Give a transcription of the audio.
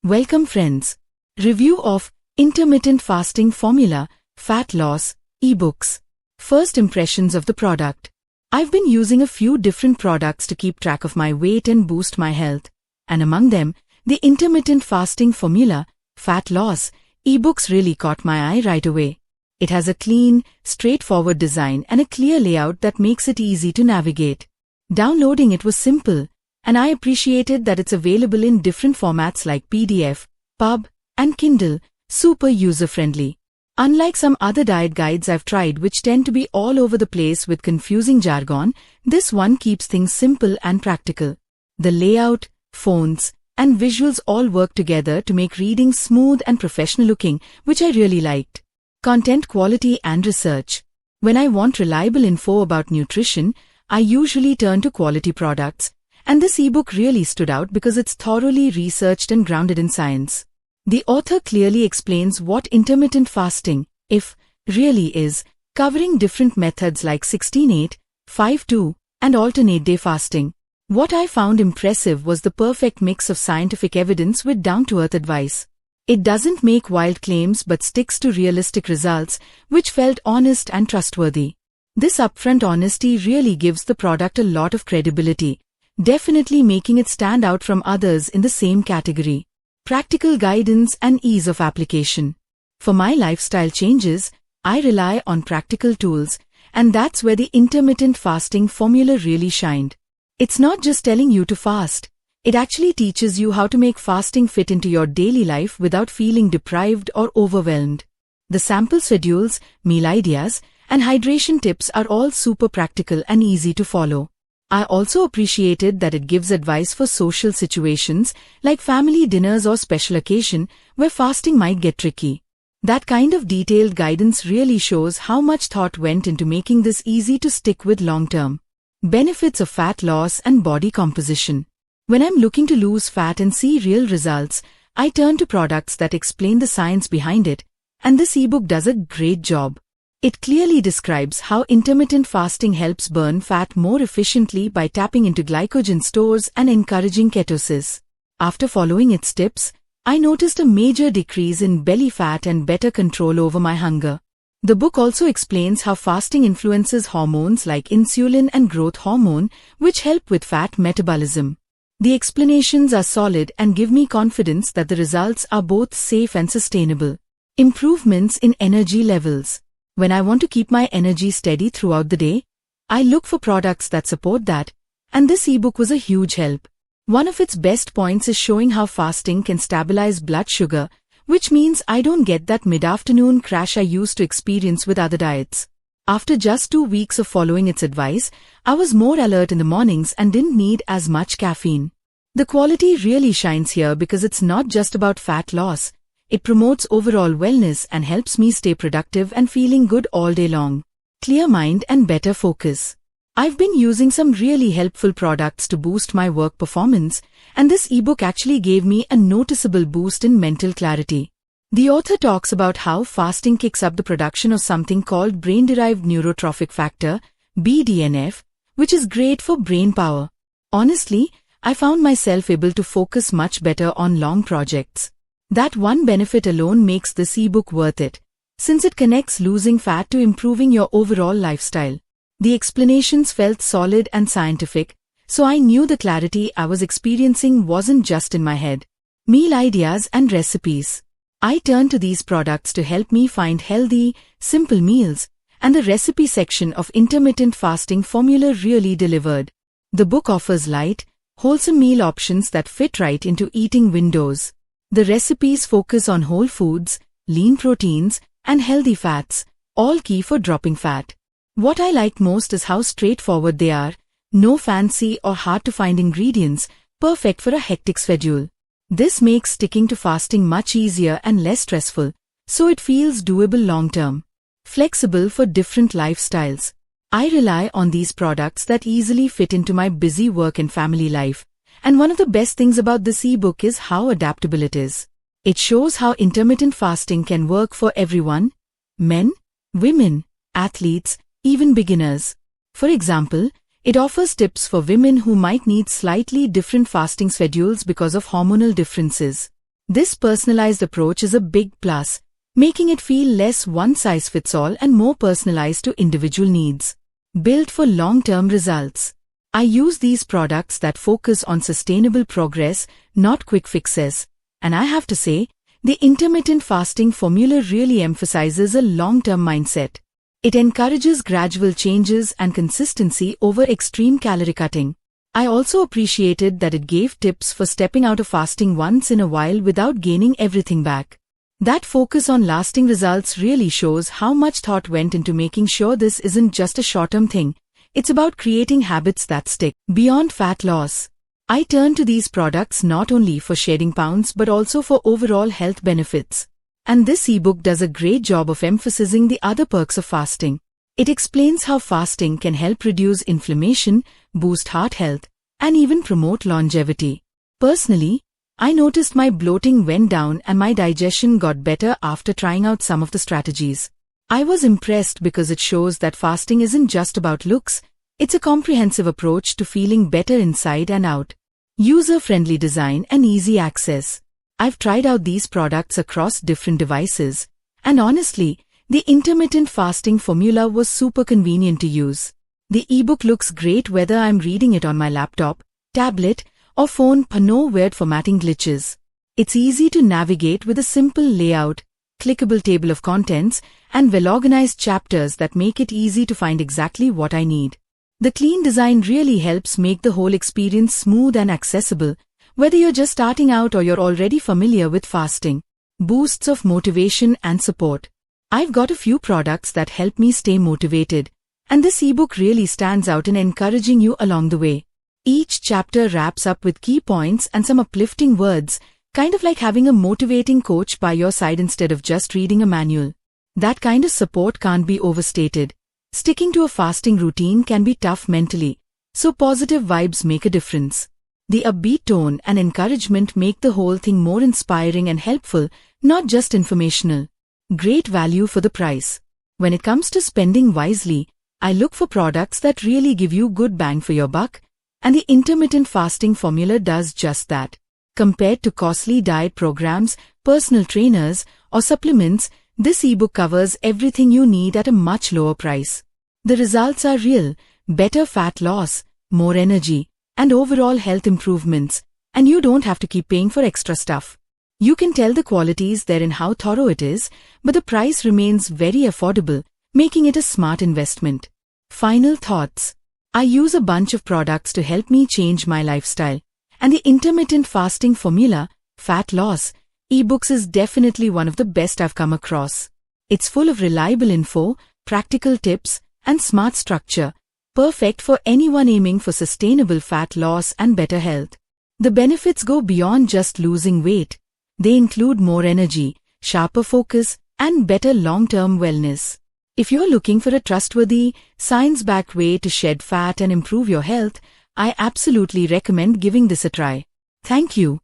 Welcome friends. Review of Intermittent Fasting Formula, Fat Loss, eBooks. First impressions of the product. I've been using a few different products to keep track of my weight and boost my health. And among them, the Intermittent Fasting Formula, Fat Loss, eBooks really caught my eye right away. It has a clean, straightforward design and a clear layout that makes it easy to navigate. Downloading it was simple, and I appreciated that it's available in different formats like PDF, Pub, and Kindle, super user-friendly. Unlike some other diet guides I've tried which tend to be all over the place with confusing jargon, this one keeps things simple and practical. The layout, fonts, and visuals all work together to make reading smooth and professional looking, which I really liked. Content quality and research. When I want reliable info about nutrition, I usually turn to quality products, and this ebook really stood out because it's thoroughly researched and grounded in science. The author clearly explains what intermittent fasting, if, really is, covering different methods like 16-8, 5-2, and alternate day fasting. What I found impressive was the perfect mix of scientific evidence with down-to-earth advice. It doesn't make wild claims but sticks to realistic results, which felt honest and trustworthy. This upfront honesty really gives the product a lot of credibility, definitely making it stand out from others in the same category. Practical guidance and ease of application. For my lifestyle changes, I rely on practical tools, and that's where the intermittent fasting formula really shined. It's not just telling you to fast. It actually teaches you how to make fasting fit into your daily life without feeling deprived or overwhelmed. The sample schedules, meal ideas, and hydration tips are all super practical and easy to follow. I also appreciated that it gives advice for social situations like family dinners or special occasion where fasting might get tricky. That kind of detailed guidance really shows how much thought went into making this easy to stick with long term. Benefits of fat loss and body composition. When I'm looking to lose fat and see real results, I turn to products that explain the science behind it, and this ebook does a great job. It clearly describes how intermittent fasting helps burn fat more efficiently by tapping into glycogen stores and encouraging ketosis. After following its tips, I noticed a major decrease in belly fat and better control over my hunger. The book also explains how fasting influences hormones like insulin and growth hormone, which help with fat metabolism. The explanations are solid and give me confidence that the results are both safe and sustainable. Improvements in energy levels. When I want to keep my energy steady throughout the day, I look for products that support that, and this ebook was a huge help. One of its best points is showing how fasting can stabilize blood sugar, which means I don't get that mid-afternoon crash I used to experience with other diets. After just 2 weeks of following its advice, I was more alert in the mornings and didn't need as much caffeine. The quality really shines here because it's not just about fat loss. It promotes overall wellness and helps me stay productive and feeling good all day long. Clear mind and better focus. I've been using some really helpful products to boost my work performance, and this ebook actually gave me a noticeable boost in mental clarity. The author talks about how fasting kicks up the production of something called brain-derived neurotrophic factor, BDNF, which is great for brain power. Honestly, I found myself able to focus much better on long projects. That one benefit alone makes this ebook worth it, since it connects losing fat to improving your overall lifestyle. The explanations felt solid and scientific, so I knew the clarity I was experiencing wasn't just in my head. Meal ideas and recipes. I turned to these products to help me find healthy, simple meals, and the recipe section of Intermittent Fasting Formula really delivered. The book offers light, wholesome meal options that fit right into eating windows. The recipes focus on whole foods, lean proteins, and healthy fats, all key for dropping fat. What I like most is how straightforward they are, no fancy or hard-to-find ingredients, perfect for a hectic schedule. This makes sticking to fasting much easier and less stressful, so it feels doable long-term. Flexible for different lifestyles. I rely on these products that easily fit into my busy work and family life. And one of the best things about this ebook is how adaptable it is. It shows how intermittent fasting can work for everyone: men, women, athletes, even beginners. For example, it offers tips for women who might need slightly different fasting schedules because of hormonal differences. This personalized approach is a big plus, making it feel less one-size-fits-all and more personalized to individual needs. Built for long-term results. I use these products that focus on sustainable progress, not quick fixes. And I have to say, the intermittent fasting formula really emphasizes a long-term mindset. It encourages gradual changes and consistency over extreme calorie cutting. I also appreciated that it gave tips for stepping out of fasting once in a while without gaining everything back. That focus on lasting results really shows how much thought went into making sure this isn't just a short-term thing. It's about creating habits that stick. Beyond fat loss, I turn to these products not only for shedding pounds but also for overall health benefits. And this ebook does a great job of emphasizing the other perks of fasting. It explains how fasting can help reduce inflammation, boost heart health, and even promote longevity. Personally, I noticed my bloating went down and my digestion got better after trying out some of the strategies. I was impressed because it shows that fasting isn't just about looks, it's a comprehensive approach to feeling better inside and out. User-friendly design and easy access. I've tried out these products across different devices, and honestly, the intermittent fasting formula was super convenient to use. The ebook looks great whether I'm reading it on my laptop, tablet, or phone. No weird formatting glitches. It's easy to navigate with a simple layout, clickable table of contents, and well-organized chapters that make it easy to find exactly what I need. The clean design really helps make the whole experience smooth and accessible, whether you're just starting out or you're already familiar with fasting. Boosts of motivation and support. I've got a few products that help me stay motivated, and this ebook really stands out in encouraging you along the way. Each chapter wraps up with key points and some uplifting words, kind of like having a motivating coach by your side instead of just reading a manual. That kind of support can't be overstated. Sticking to a fasting routine can be tough mentally, so positive vibes make a difference. The upbeat tone and encouragement make the whole thing more inspiring and helpful, not just informational. Great value for the price. When it comes to spending wisely, I look for products that really give you good bang for your buck, and the intermittent fasting formula does just that. Compared to costly diet programs, personal trainers, or supplements, this ebook covers everything you need at a much lower price. The results are real: better fat loss, more energy, and overall health improvements, and you don't have to keep paying for extra stuff. You can tell the quality is there in how thorough it is, but the price remains very affordable, making it a smart investment. Final thoughts. I use a bunch of products to help me change my lifestyle, and the intermittent fasting formula, fat loss, ebooks is definitely one of the best I've come across. It's full of reliable info, practical tips, and smart structure, perfect for anyone aiming for sustainable fat loss and better health. The benefits go beyond just losing weight. They include more energy, sharper focus, and better long-term wellness. If you're looking for a trustworthy, science-backed way to shed fat and improve your health, I absolutely recommend giving this a try. Thank you.